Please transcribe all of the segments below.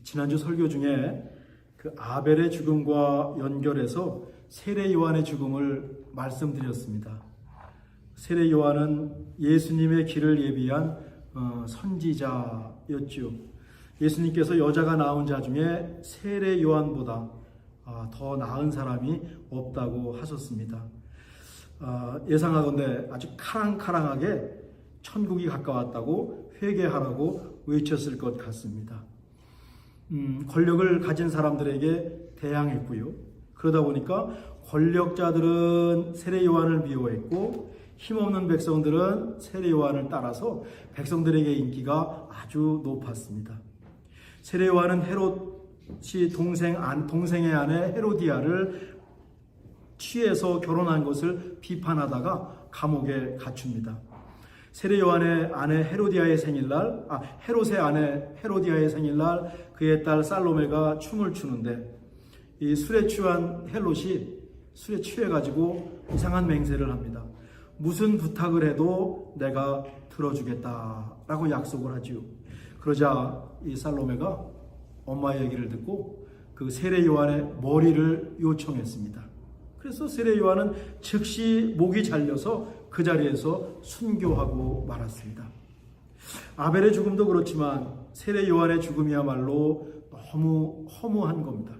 지난주 설교 중에 그 아벨의 죽음과 연결해서 세례 요한의 죽음을 말씀드렸습니다. 세례 요한은 예수님의 길을 예비한 선지자였죠. 예수님께서 여자가 낳은 자 중에 세례 요한보다 더 나은 사람이 없다고 하셨습니다. 예상하건대 아주 카랑카랑하게 천국이 가까웠다고 회개하라고 외쳤을 것 같습니다. 권력을 가진 사람들에게 대항했고요. 그러다 보니까 권력자들은 세례 요한을 미워했고 힘없는 백성들은 세례 요한을 따라서 백성들에게 인기가 아주 높았습니다. 세례 요한은 헤롯이 동생의 아내 헤로디아를 취해서 결혼한 것을 비판하다가 감옥에 갇힙니다. 세례 요한의 아내 헤롯의 아내 헤로디아의 생일날 그의 딸 살로메가 춤을 추는데 이 술에 취한 헬롯이 술에 취해가지고 이상한 맹세를 합니다. 무슨 부탁을 해도 내가 들어주겠다라고 약속을 하지요. 그러자 이 살로메가 엄마의 얘기를 듣고 그 세례 요한의 머리를 요청했습니다. 그래서 세례 요한은 즉시 목이 잘려서 그 자리에서 순교하고 말았습니다. 아벨의 죽음도 그렇지만 세례 요한의 죽음이야말로 너무 허무한 겁니다.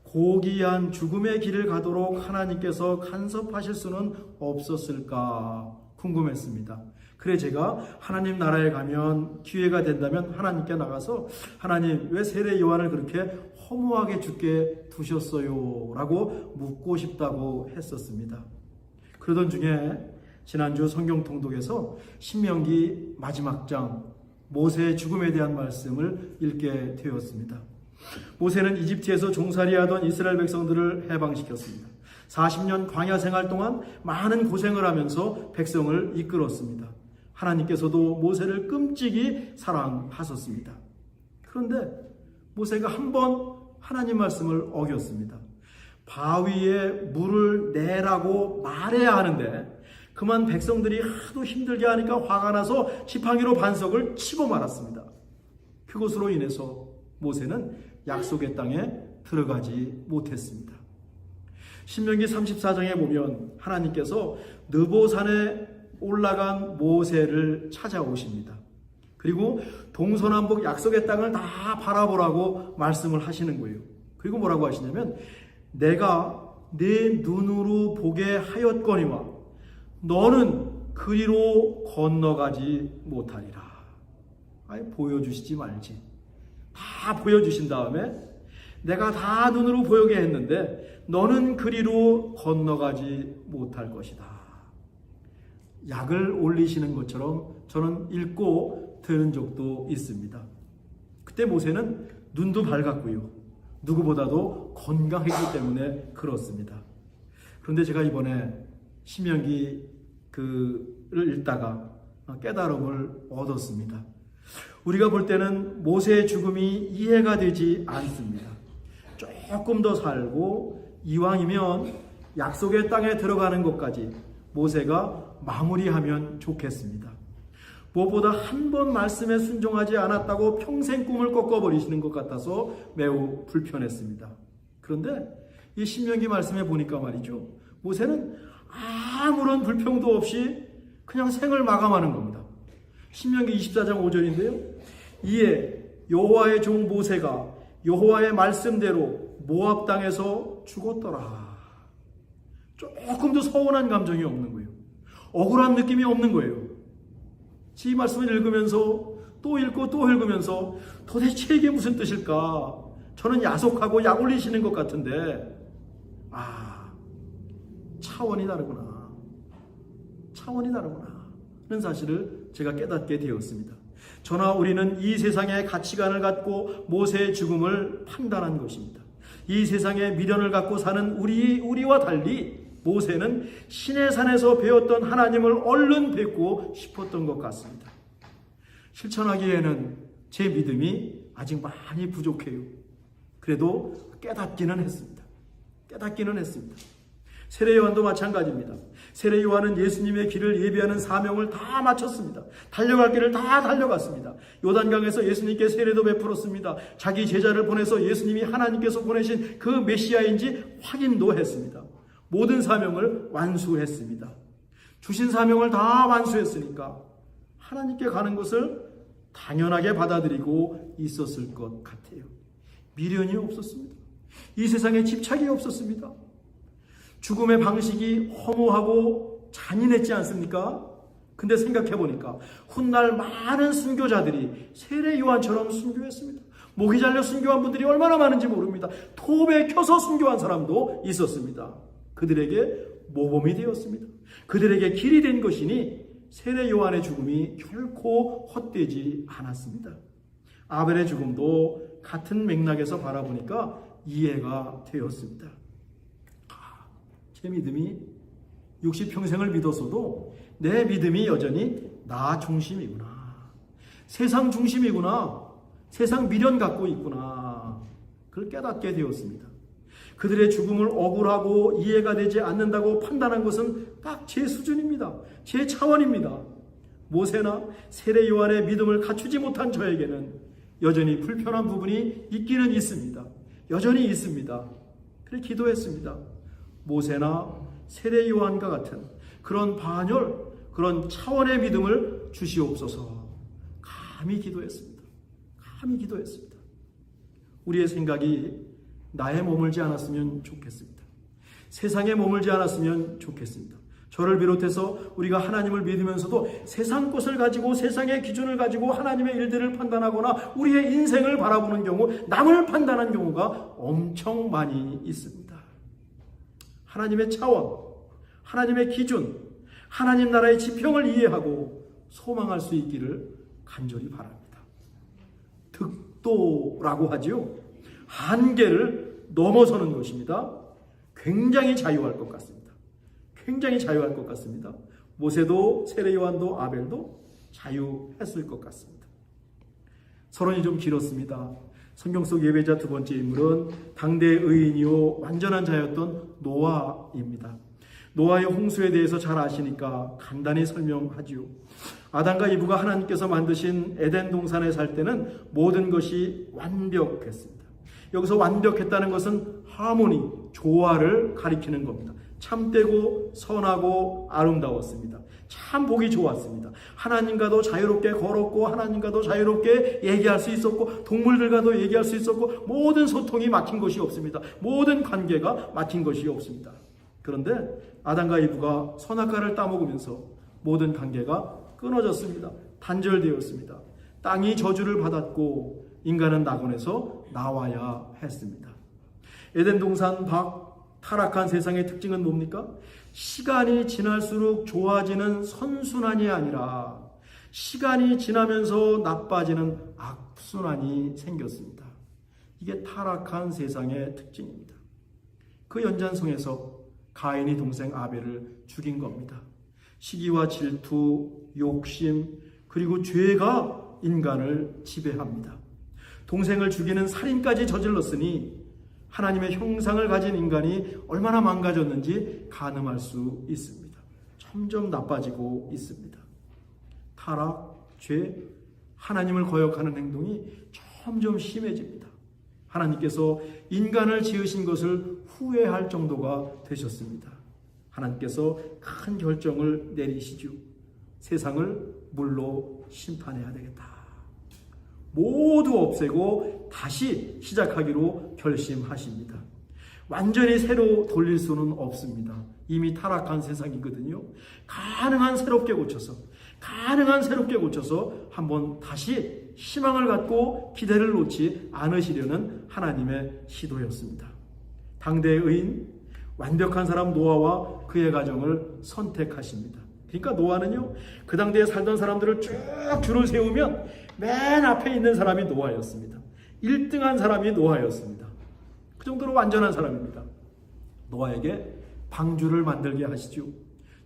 고귀한 죽음의 길을 가도록 하나님께서 간섭하실 수는 없었을까 궁금했습니다. 그래 제가 하나님 나라에 가면 기회가 된다면 하나님께 나가서 하나님 왜 세례 요한을 그렇게 허무하게 죽게 두셨어요? 라고 묻고 싶다고 했었습니다. 그러던 중에 지난주 성경 통독에서 신명기 마지막 장 모세의 죽음에 대한 말씀을 읽게 되었습니다. 모세는 이집트에서 종살이하던 이스라엘 백성들을 해방시켰습니다. 40년 광야 생활 동안 많은 고생을 하면서 백성을 이끌었습니다. 하나님께서도 모세를 끔찍이 사랑하셨습니다. 그런데 모세가 한 번 하나님 말씀을 어겼습니다. 바위에 물을 내라고 말해야 하는데 그만 백성들이 하도 힘들게 하니까 화가 나서 지팡이로 반석을 치고 말았습니다. 그것으로 인해서 모세는 약속의 땅에 들어가지 못했습니다. 신명기 34장에 보면 하나님께서 느보산에 올라간 모세를 찾아오십니다. 그리고 동서남북 약속의 땅을 다 바라보라고 말씀을 하시는 거예요. 그리고 뭐라고 하시냐면 내가 내 눈으로 보게 하였거니와 너는 그리로 건너가지 못하리라. 아니 보여주시지 말지. 다 보여주신 다음에 내가 다 눈으로 보이게 했는데 너는 그리로 건너가지 못할 것이다. 약을 올리시는 것처럼 저는 읽고 들은 적도 있습니다. 그때 모세는 눈도 밝았고요. 누구보다도 건강했기 때문에 그렇습니다. 그런데 제가 이번에 신명기를 읽다가 깨달음을 얻었습니다. 우리가 볼 때는 모세의 죽음이 이해가 되지 않습니다. 조금 더 살고 이왕이면 약속의 땅에 들어가는 것까지 모세가 마무리하면 좋겠습니다. 무엇보다 한 번 말씀에 순종하지 않았다고 평생 꿈을 꺾어버리시는 것 같아서 매우 불편했습니다. 그런데 이 신명기 말씀에 보니까 말이죠. 모세는 아무런 불평도 없이 그냥 생을 마감하는 겁니다. 신명기 24장 5절인데요. 이에 여호와의 종 모세가 여호와의 말씀대로 모압 땅에서 죽었더라. 조금도 서운한 감정이 없는 거예요. 억울한 느낌이 없는 거예요. 이 말씀을 읽으면서 또 읽고 또 읽으면서 도대체 이게 무슨 뜻일까? 저는 야속하고 약 올리시는 것 같은데 차원이 다르구나. 차원이 다르구나. 하는 사실을 제가 깨닫게 되었습니다. 저나 우리는 이 세상의 가치관을 갖고 모세의 죽음을 판단한 것입니다. 이 세상의 미련을 갖고 사는 우리와 달리 모세는 신의 산에서 배웠던 하나님을 얼른 뵙고 싶었던 것 같습니다. 실천하기에는 제 믿음이 아직 많이 부족해요. 그래도 깨닫기는 했습니다. 세례 요한도 마찬가지입니다. 세례 요한은 예수님의 길을 예비하는 사명을 다 마쳤습니다. 달려갈 길을 다 달려갔습니다. 요단강에서 예수님께 세례도 베풀었습니다. 자기 제자를 보내서 예수님이 하나님께서 보내신 그 메시아인지 확인도 했습니다. 모든 사명을 완수했습니다. 주신 사명을 다 완수했으니까 하나님께 가는 것을 당연하게 받아들이고 있었을 것 같아요. 미련이 없었습니다. 이 세상에 집착이 없었습니다. 죽음의 방식이 허무하고 잔인했지 않습니까? 근데 생각해보니까 훗날 많은 순교자들이 세례 요한처럼 순교했습니다. 목이 잘려 순교한 분들이 얼마나 많은지 모릅니다. 톱에 켜서 순교한 사람도 있었습니다. 그들에게 모범이 되었습니다. 그들에게 길이 된 것이니 세례 요한의 죽음이 결코 헛되지 않았습니다. 아벨의 죽음도 같은 맥락에서 바라보니까 이해가 되었습니다. 제 믿음이 60평생을 믿었어도 내 믿음이 여전히 나 중심이구나. 세상 중심이구나. 세상 미련 갖고 있구나. 그걸 깨닫게 되었습니다. 그들의 죽음을 억울하고 이해가 되지 않는다고 판단한 것은 딱 제 수준입니다. 제 차원입니다. 모세나 세례 요한의 믿음을 갖추지 못한 저에게는 여전히 불편한 부분이 있기는 있습니다. 여전히 있습니다. 그래 기도했습니다. 모세나 세례 요한과 같은 그런 반열, 그런 차원의 믿음을 주시옵소서. 감히 기도했습니다. 감히 기도했습니다. 우리의 생각이 나에 머물지 않았으면 좋겠습니다. 세상에 머물지 않았으면 좋겠습니다. 저를 비롯해서 우리가 하나님을 믿으면서도 세상 것을 가지고 세상의 기준을 가지고 하나님의 일들을 판단하거나 우리의 인생을 바라보는 경우, 남을 판단하는 경우가 엄청 많이 있습니다. 하나님의 차원, 하나님의 기준, 하나님 나라의 지평을 이해하고 소망할 수 있기를 간절히 바랍니다. 득도라고 하지요. 한계를 넘어서는 것입니다. 굉장히 자유할 것 같습니다. 굉장히 자유할 것 같습니다. 모세도 세례 요한도 아벨도 자유했을 것 같습니다. 서론이 좀 길었습니다. 성경 속 예배자 두 번째 인물은 당대 의인이요 완전한 자였던 노아입니다. 노아의 홍수에 대해서 잘 아시니까 간단히 설명하지요. 아담과 이브가 하나님께서 만드신 에덴 동산에 살 때는 모든 것이 완벽했습니다. 여기서 완벽했다는 것은 하모니, 조화를 가리키는 겁니다. 참되고 선하고 아름다웠습니다. 참 보기 좋았습니다. 하나님과도 자유롭게 걸었고 하나님과도 자유롭게 얘기할 수 있었고 동물들과도 얘기할 수 있었고 모든 소통이 막힌 것이 없습니다. 모든 관계가 막힌 것이 없습니다. 그런데 아담과 이브가 선악과를 따먹으면서 모든 관계가 끊어졌습니다. 단절되었습니다. 땅이 저주를 받았고 인간은 낙원에서 나와야 했습니다. 에덴 동산 밖 타락한 세상의 특징은 뭡니까? 시간이 지날수록 좋아지는 선순환이 아니라 시간이 지나면서 나빠지는 악순환이 생겼습니다. 이게 타락한 세상의 특징입니다. 그 연장선에서 가인이 동생 아벨을 죽인 겁니다. 시기와 질투, 욕심, 그리고 죄가 인간을 지배합니다. 동생을 죽이는 살인까지 저질렀으니 하나님의 형상을 가진 인간이 얼마나 망가졌는지 가늠할 수 있습니다. 점점 나빠지고 있습니다. 타락, 죄, 하나님을 거역하는 행동이 점점 심해집니다. 하나님께서 인간을 지으신 것을 후회할 정도가 되셨습니다. 하나님께서 큰 결정을 내리시죠. 세상을 물로 심판해야 되겠다. 모두 없애고 다시 시작하기로 결심하십니다. 완전히 새로 돌릴 수는 없습니다. 이미 타락한 세상이거든요. 가능한 새롭게 고쳐서 한번 다시 희망을 갖고 기대를 놓지 않으시려는 하나님의 시도였습니다. 당대의 의인, 완벽한 사람 노아와 그의 가정을 선택하십니다. 그러니까 노아는요, 그 당대에 살던 사람들을 쭉 줄을 세우면 맨 앞에 있는 사람이 노아였습니다. 1등한 사람이 노아였습니다. 그 정도로 완전한 사람입니다. 노아에게 방주를 만들게 하시죠.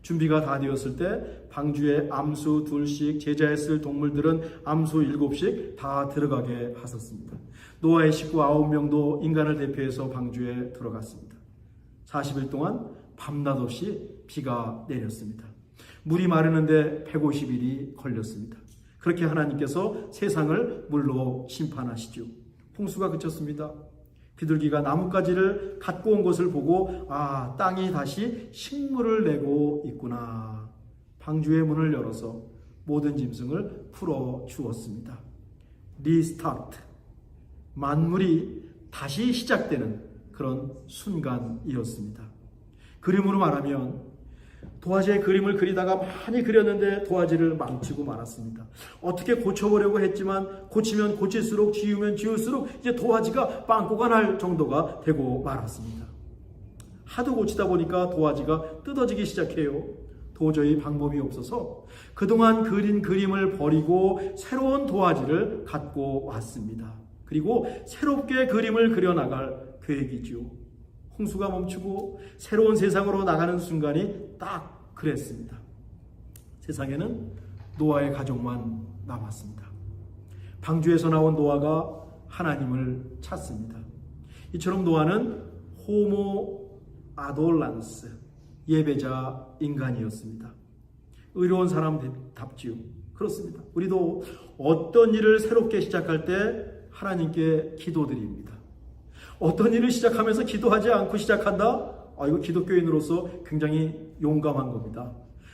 준비가 다 되었을 때 방주에 암수 2씩, 제자에 쓸 동물들은 암수 7씩 다 들어가게 하셨습니다. 노아의 식구 9명도 인간을 대표해서 방주에 들어갔습니다. 40일 동안 밤낮 없이 비가 내렸습니다. 물이 마르는데 150일이 걸렸습니다. 그렇게 하나님께서 세상을 물로 심판하시죠. 홍수가 그쳤습니다. 비둘기가 나뭇가지를 갖고 온 것을 보고 땅이 다시 식물을 내고 있구나. 방주의 문을 열어서 모든 짐승을 풀어 주었습니다. 리스타트. 만물이 다시 시작되는 그런 순간이었습니다. 그림으로 말하면 도화지의 그림을 그리다가 많이 그렸는데 도화지를 망치고 말았습니다. 어떻게 고쳐보려고 했지만 고치면 고칠수록 지우면 지울수록 이제 도화지가 빵꾸가 날 정도가 되고 말았습니다. 하도 고치다 보니까 도화지가 뜯어지기 시작해요. 도저히 방법이 없어서 그동안 그린 그림을 버리고 새로운 도화지를 갖고 왔습니다. 그리고 새롭게 그림을 그려나갈 계획이죠. 홍수가 멈추고 새로운 세상으로 나가는 순간이 딱 그랬습니다. 세상에는 노아의 가족만 남았습니다. 방주에서 나온 노아가 하나님을 찾습니다. 이처럼 노아는 호모 아돌란스, 예배자 인간이었습니다. 의로운 사람답지요. 그렇습니다. 우리도 어떤 일을 새롭게 시작할 때 하나님께 기도드립니다. 어떤 일을 시작하면서 기도하지 않고 시작한다? 이거 기독교인으로서 굉장히 용감한 겁니다.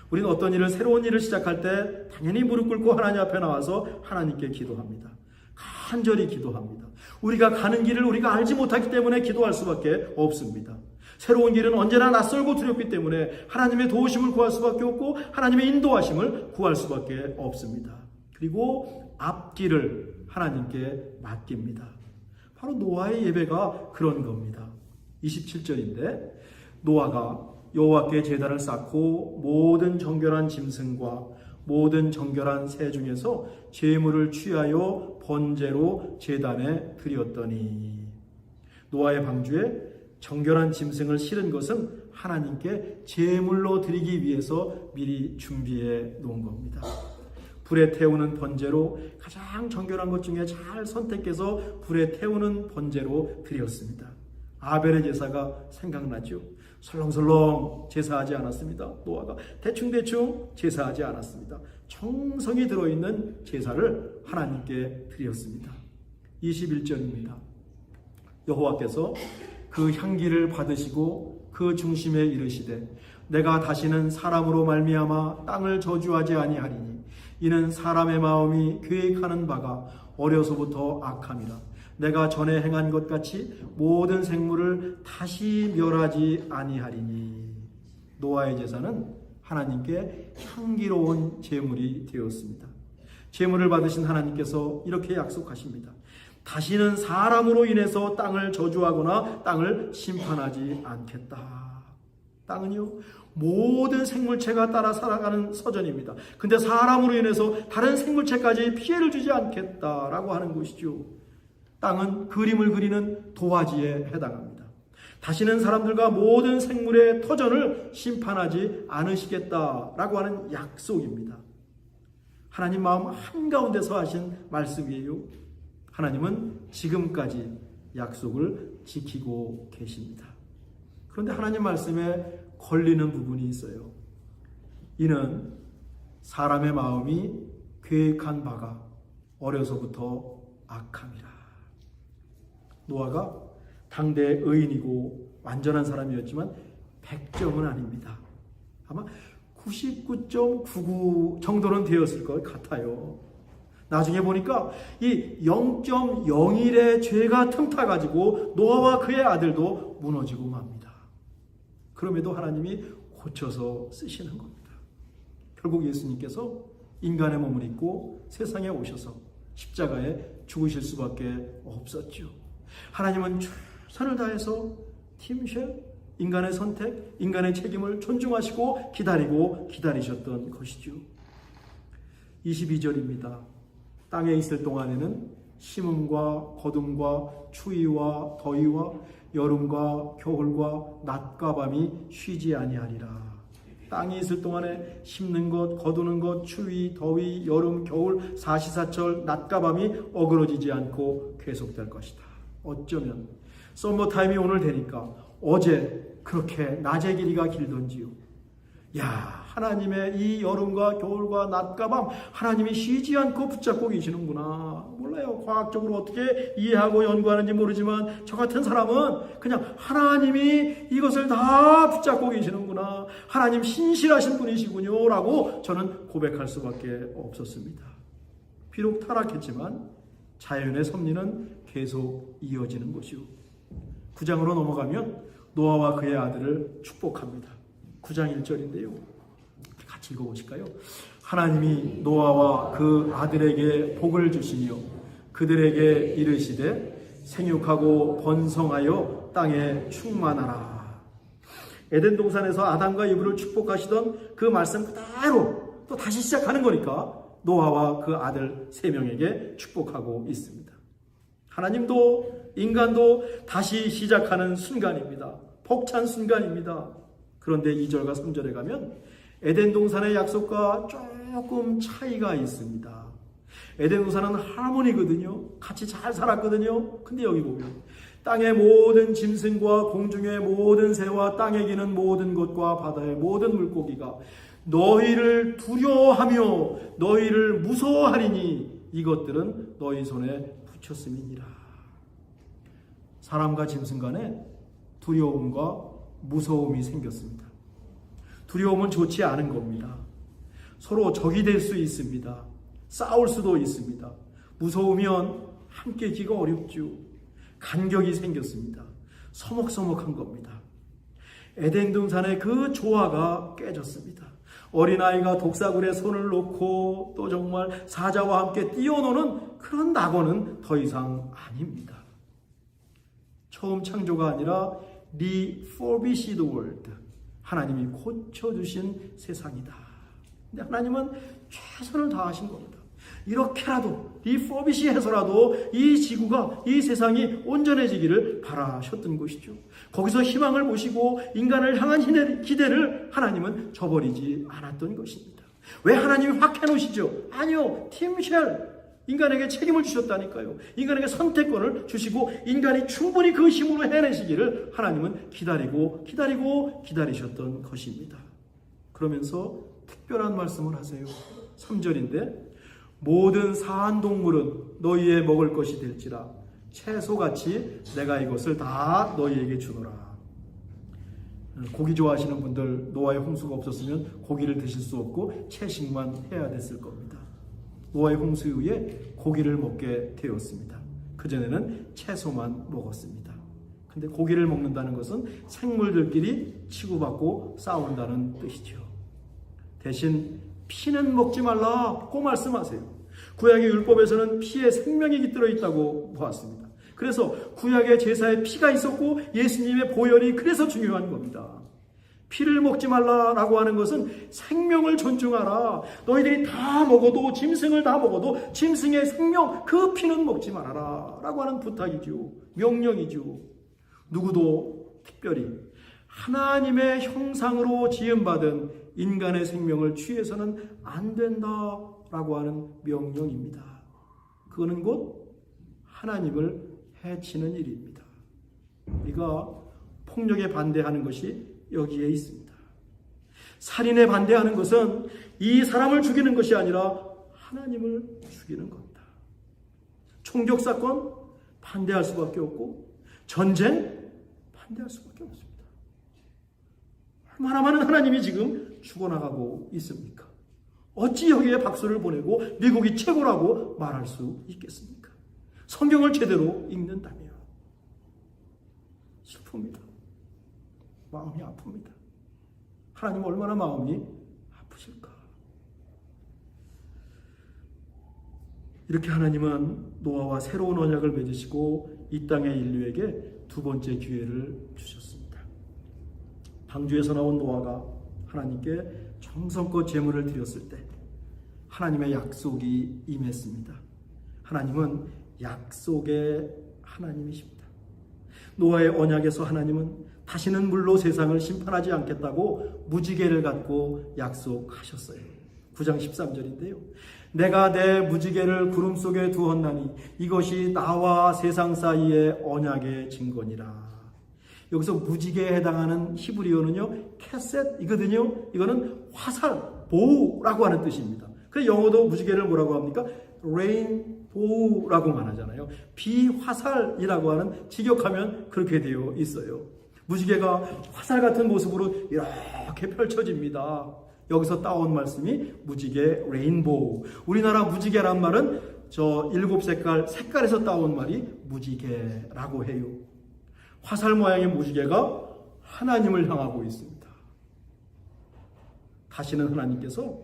우리는 어떤 일을, 새로운 일을 시작할 때 당연히 무릎 꿇고 하나님 앞에 나와서 하나님께 기도합니다. 간절히 기도합니다. 우리가 가는 길을 우리가 알지 못하기 때문에 기도할 수밖에 없습니다. 새로운 길은 언제나 낯설고 두렵기 때문에 하나님의 도우심을 구할 수밖에 없고 하나님의 인도하심을 구할 수밖에 없습니다. 그리고 앞길을 하나님께 맡깁니다. 바로 노아의 예배가 그런 겁니다. 27절인데 노아가 여호와께 제단을 쌓고 모든 정결한 짐승과 모든 정결한 새 중에서 제물을 취하여 번제로 제단에 드렸더니. 노아의 방주에 정결한 짐승을 실은 것은 하나님께 제물로 드리기 위해서 미리 준비해 놓은 겁니다. 불에 태우는 번제로 가장 정결한 것 중에 잘 선택해서 불에 태우는 번제로 드렸습니다. 아벨의 제사가 생각나죠. 설렁설렁 제사하지 않았습니다. 노아가 대충대충 제사하지 않았습니다. 정성이 들어있는 제사를 하나님께 드렸습니다. 21절입니다. 여호와께서 그 향기를 받으시고 그 중심에 이르시되 내가 다시는 사람으로 말미암아 땅을 저주하지 아니하리니 이는 사람의 마음이 계획하는 바가 어려서부터 악함이라. 내가 전에 행한 것 같이 모든 생물을 다시 멸하지 아니하리니. 노아의 제사는 하나님께 향기로운 제물이 되었습니다. 제물을 받으신 하나님께서 이렇게 약속하십니다. 다시는 사람으로 인해서 땅을 저주하거나 땅을 심판하지 않겠다. 땅은요, 모든 생물체가 따라 살아가는 서전입니다. 근데 사람으로 인해서 다른 생물체까지 피해를 주지 않겠다라고 하는 것이죠. 땅은 그림을 그리는 도화지에 해당합니다. 다시는 사람들과 모든 생물의 터전을 심판하지 않으시겠다라고 하는 약속입니다. 하나님 마음 한가운데서 하신 말씀이에요. 하나님은 지금까지 약속을 지키고 계십니다. 그런데 하나님 말씀에 걸리는 부분이 있어요. 이는 사람의 마음이 계획한 바가 어려서부터 악함이라. 노아가 당대 의인이고 완전한 사람이었지만 100점은 아닙니다. 아마 99.99 정도는 되었을 것 같아요. 나중에 보니까 이 0.01의 죄가 틈타가지고 노아와 그의 아들도 무너지고 맙니다. 그럼에도 하나님이 고쳐서 쓰시는 겁니다. 결국 예수님께서 인간의 몸을 입고 세상에 오셔서 십자가에 죽으실 수밖에 없었죠. 하나님은 최선을 다해서 팀쉘, 인간의 선택, 인간의 책임을 존중하시고 기다리셨던 것이죠. 22절입니다. 땅에 있을 동안에는 심음과 거둠과 추위와 더위와 여름과 겨울과 낮과 밤이 쉬지 아니하리라. 땅이 있을 동안에 심는 것, 거두는 것, 추위, 더위, 여름, 겨울, 사시사철, 낮과 밤이 어그러지지 않고 계속될 것이다. 어쩌면 썸머타임이 오늘 되니까 어제 그렇게 낮의 길이가 길던지요. 야, 하나님의 이 여름과 겨울과 낮과 밤 하나님이 쉬지 않고 붙잡고 계시는구나. 몰라요. 과학적으로 어떻게 이해하고 연구하는지 모르지만 저 같은 사람은 그냥 하나님이 이것을 다 붙잡고 계시는구나. 하나님 신실하신 분이시군요. 라고 저는 고백할 수밖에 없었습니다. 비록 타락했지만 자연의 섭리는 계속 이어지는 것이요. 9장으로 넘어가면 노아와 그의 아들을 축복합니다. 9장 1절인데요. 같이 읽어보실까요? 하나님이 노아와 그 아들에게 복을 주시며 그들에게 이르시되 생육하고 번성하여 땅에 충만하라. 에덴 동산에서 아담과 이브를 축복하시던 그 말씀 그대로 또 다시 시작하는 거니까 노아와 그 아들 3명에게 축복하고 있습니다. 하나님도 인간도 다시 시작하는 순간입니다. 벅찬 순간입니다. 그런데 2절과 3절에 가면 에덴 동산의 약속과 조금 차이가 있습니다. 에덴 동산은 하모니거든요. 같이 잘 살았거든요. 근데 여기 보면 땅의 모든 짐승과 공중의 모든 새와 땅에 기는 모든 것과 바다의 모든 물고기가 너희를 두려워하며 너희를 무서워하리니 이것들은 너희 손에 붙였음이니라. 사람과 짐승 간에 두려움과 무서움이 생겼습니다. 두려움은 좋지 않은 겁니다. 서로 적이 될 수 있습니다. 싸울 수도 있습니다. 무서우면 함께 있기가 어렵죠. 간격이 생겼습니다. 서먹서먹한 겁니다. 에덴 동산의 그 조화가 깨졌습니다. 어린아이가 독사굴에 손을 놓고 또 정말 사자와 함께 뛰어노는 그런 낙원은 더 이상 아닙니다. 처음 창조가 아니라 refurbished world, 하나님이 고쳐주신 세상이다. 근데 하나님은 최선을 다하신 겁니다. 이렇게라도 refurbish 해서라도 이 지구가, 이 세상이 온전해지기를 바라셨던 것이죠. 거기서 희망을 보시고 인간을 향한 기대를 하나님은 저버리지 않았던 것입니다. 왜 하나님이 확 해놓으시죠? 아니요, 팀쉘, 인간에게 책임을 주셨다니까요. 인간에게 선택권을 주시고 인간이 충분히 그 힘으로 해내시기를 하나님은 기다리셨던 것입니다. 그러면서 특별한 말씀을 하세요. 3절인데 모든 사한 동물은 너희의 먹을 것이 될지라 채소같이 내가 이것을 다 너희에게 주노라. 고기 좋아하시는 분들, 노아의 홍수가 없었으면 고기를 드실 수 없고 채식만 해야 됐을 겁니다. 노아의 홍수 이후에 고기를 먹게 되었습니다. 그전에는 채소만 먹었습니다. 근데 고기를 먹는다는 것은 생물들끼리 치고받고 싸운다는 뜻이죠. 대신 피는 먹지 말라고 말씀하세요. 구약의 율법에서는 피에 생명이 깃들어 있다고 보았습니다. 그래서 구약의 제사에 피가 있었고 예수님의 보혈이 그래서 중요한 겁니다. 피를 먹지 말라라고 하는 것은 생명을 존중하라. 너희들이 다 먹어도, 짐승을 다 먹어도 짐승의 생명, 그 피는 먹지 말아라 라고 하는 부탁이죠. 명령이죠. 누구도 특별히 하나님의 형상으로 지음받은 인간의 생명을 취해서는 안 된다라고 하는 명령입니다. 그거는 곧 하나님을 해치는 일입니다. 우리가 폭력에 반대하는 것이 여기에 있습니다. 살인에 반대하는 것은 이 사람을 죽이는 것이 아니라 하나님을 죽이는 겁니다. 총격사건 반대할 수밖에 없고 전쟁 반대할 수밖에 없습니다. 얼마나 많은 하나님이 지금 죽어나가고 있습니까? 어찌 여기에 박수를 보내고 미국이 최고라고 말할 수 있겠습니까? 성경을 제대로 읽는다면 슬픕니다. 마음이 아픕니다. 하나님 얼마나 마음이 아프실까? 이렇게 하나님은 노아와 새로운 언약을 맺으시고 이 땅의 인류에게 두 번째 기회를 주셨습니다. 방주에서 나온 노아가 하나님께 정성껏 제물을 드렸을 때 하나님의 약속이 임했습니다. 하나님은 약속의 하나님이십니다. 노아의 언약에서 하나님은 다시는 물로 세상을 심판하지 않겠다고 무지개를 갖고 약속하셨어요. 9장 13절인데요. 내가 내 무지개를 구름 속에 두었나니 이것이 나와 세상 사이의 언약의 증거니라. 여기서 무지개에 해당하는 히브리어는요, 캐셋이거든요. 이거는 화살, 보우라고 하는 뜻입니다. 그래서 영어도 무지개를 뭐라고 합니까? 레인보우라고만 하잖아요. 비화살이라고 하는, 직역하면 그렇게 되어 있어요. 무지개가 화살 같은 모습으로 이렇게 펼쳐집니다. 여기서 따온 말씀이 무지개 레인보우. 우리나라 무지개란 말은 저 7색깔에서 따온 말이 무지개라고 해요. 화살 모양의 무지개가 하나님을 향하고 있습니다. 다시는 하나님께서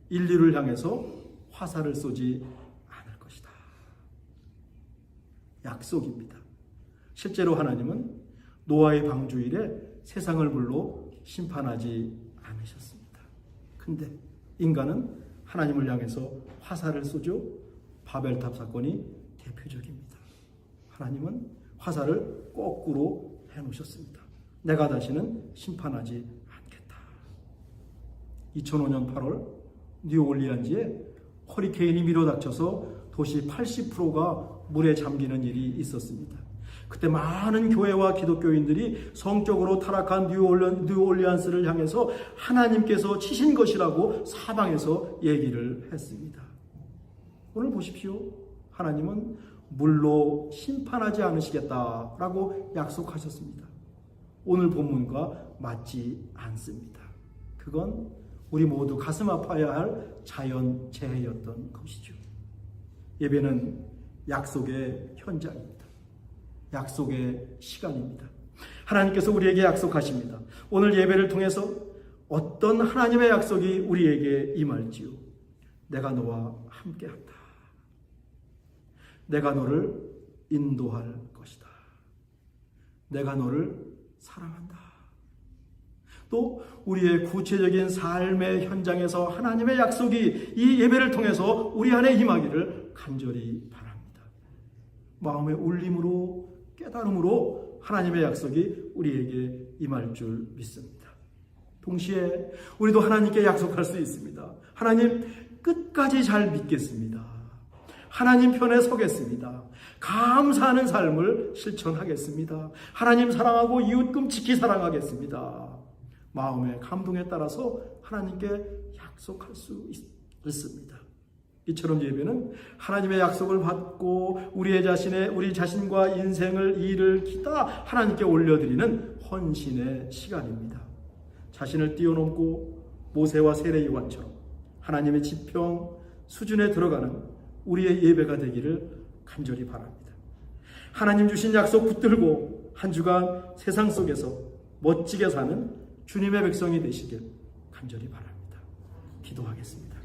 인류를 향해서 화살을 쏘지 않을 것이다. 약속입니다. 실제로 하나님은 노아의 방주일에 세상을 불로 심판하지 않으셨습니다. 근데 인간은 하나님을 향해서 화살을 쏘죠. 바벨탑 사건이 대표적입니다. 하나님은 화살을 거꾸로 해놓으셨습니다. 내가 다시는 심판하지 않겠다. 2005년 8월 뉴올리안즈에 허리케인이 밀어닥쳐서 도시 80%가 물에 잠기는 일이 있었습니다. 그때 많은 교회와 기독교인들이 성적으로 타락한 뉴올리안스를 향해서 하나님께서 치신 것이라고 사방에서 얘기를 했습니다. 오늘 보십시오. 하나님은 물로 심판하지 않으시겠다라고 약속하셨습니다. 오늘 본문과 맞지 않습니다. 그건 우리 모두 가슴 아파야 할 자연재해였던 것이죠. 예배는 약속의 현장입니다. 약속의 시간입니다. 하나님께서 우리에게 약속하십니다. 오늘 예배를 통해서 어떤 하나님의 약속이 우리에게 임할지요. 내가 너와 함께한다. 내가 너를 인도할 것이다. 내가 너를 사랑한다. 또 우리의 구체적인 삶의 현장에서 하나님의 약속이 이 예배를 통해서 우리 안에 임하기를 간절히 바랍니다. 마음의 울림으로, 깨달음으로 하나님의 약속이 우리에게 임할 줄 믿습니다. 동시에 우리도 하나님께 약속할 수 있습니다. 하나님, 끝까지 잘 믿겠습니다. 하나님 편에 서겠습니다. 감사하는 삶을 실천하겠습니다. 하나님 사랑하고 이웃 끔찍히 사랑하겠습니다. 마음의 감동에 따라서 하나님께 약속할 수 있습니다. 이처럼 예배는 하나님의 약속을 받고 우리 자신과 인생을, 일을 기다 하나님께 올려드리는 헌신의 시간입니다. 자신을 뛰어넘고 모세와 세례 요한처럼 하나님의 지평 수준에 들어가는 우리의 예배가 되기를 간절히 바랍니다. 하나님 주신 약속 붙들고 한 주간 세상 속에서 멋지게 사는 주님의 백성이 되시길 간절히 바랍니다. 기도하겠습니다.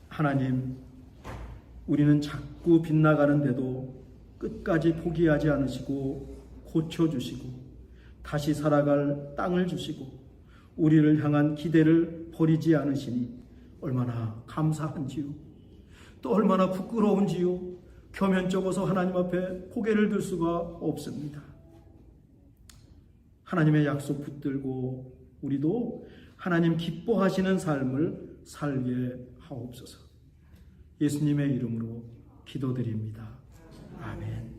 하나님, 우리는 자꾸 빗나가는데도 끝까지 포기하지 않으시고 고쳐주시고 다시 살아갈 땅을 주시고 우리를 향한 기대를 버리지 않으시니 얼마나 감사한지요. 또 얼마나 부끄러운지요. 겸연쩍어서 하나님 앞에 고개를 들 수가 없습니다. 하나님의 약속 붙들고 우리도 하나님 기뻐하시는 삶을 살게 하옵소서. 예수님의 이름으로 기도드립니다. 아멘.